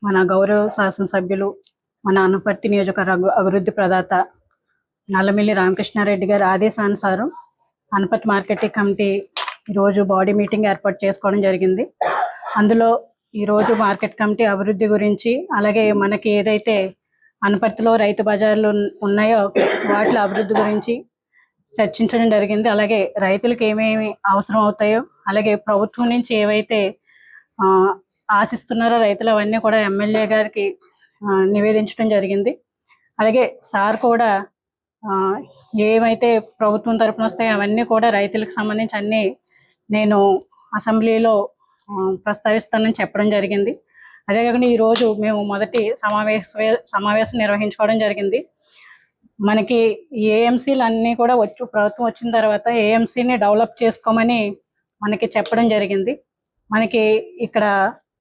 మన గౌరవ శాసనసభ్యులు, మన అనపర్తి నియోజకవర్గ అభివృద్ధి ప్రదాత నల్లమిల్లి రామకృష్ణారెడ్డి గారి ఆదేశానుసారం అనపర్తి మార్కెటింగ్ కమిటీ ఈరోజు బాడీ మీటింగ్ ఏర్పాటు చేసుకోవడం జరిగింది. అందులో ఈరోజు మార్కెట్ కమిటీ అభివృద్ధి గురించి, అలాగే మనకి ఏదైతే అనపర్తిలో రైతు బజార్లు ఉన్నాయో వాటి అభివృద్ధి గురించి చర్చించడం జరిగింది. అలాగే రైతులకు ఏమేమి అవసరం అవుతాయో, అలాగే ప్రభుత్వం నుంచి ఏవైతే ఆశిస్తున్నారో రైతులు అవన్నీ కూడా ఎమ్మెల్యే గారికి నివేదించడం జరిగింది. అలాగే సార్ కూడా ఏమైతే ప్రభుత్వం తరపున వస్తాయో అవన్నీ కూడా రైతులకు సంబంధించి అన్నీ నేను అసెంబ్లీలో ప్రస్తావిస్తానని చెప్పడం జరిగింది. అదే కాకుండా ఈరోజు మేము మొదటి సమావేశం నిర్వహించుకోవడం జరిగింది. మనకి ఏఎంసీలు అన్నీ కూడా ప్రభుత్వం వచ్చిన తర్వాత ఏఎంసీని డెవలప్ చేసుకోమని మనకి చెప్పడం జరిగింది. మనకి ఇక్కడ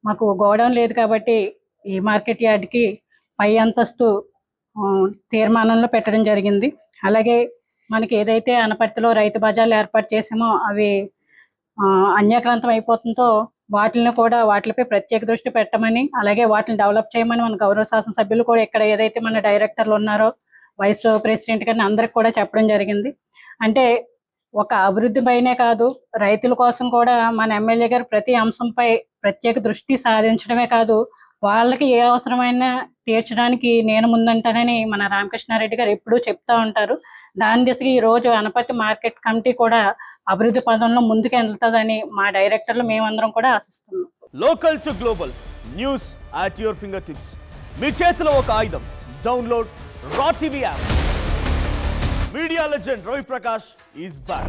మాకు గోడౌన్ లేదు కాబట్టి ఈ మార్కెట్ యార్డ్కి పై అంతస్తు తీర్మానంలో పెట్టడం జరిగింది. అలాగే మనకి ఏదైతే అనపర్తిలో రైతు బజార్లు ఏర్పాటు చేసామో అవి అన్యాక్రాంతం అయిపోతుందో వాటిపై ప్రత్యేక దృష్టి పెట్టమని, అలాగే వాటిని డెవలప్ చేయమని మన గౌరవ శాసనసభ్యులు కూడా ఇక్కడ ఏదైతే మన డైరెక్టర్లు ఉన్నారో వైస్ ప్రెసిడెంట్ గారిని అందరికి కూడా చెప్పడం జరిగింది. అంటే ఒక అభివృద్ధి పైనే కాదు, రైతుల కోసం కూడా మన ఎమ్మెల్యే గారు ప్రతి అంశంపై ప్రత్యేక దృష్టి సాధించడమే కాదు, వాళ్ళకి ఏ అవసరమైనా తీర్చడానికి నేను ముందుంటానని మన రామకృష్ణారెడ్డి గారు ఎప్పుడూ చెప్తా ఉంటారు. దాని దిశగా ఈరోజు అనపర్తి మార్కెట్ కమిటీ కూడా అభివృద్ధి పదంలో ముందుకు వెళ్తుందని మా డైరెక్టర్లు మేమందరం కూడా ఆశిస్తున్నాం. Local to global news at your fingertips. మీ చేతిలో ఒక ఆయుధం. Download Raw TV app. Media legend Ravi Prakash is back.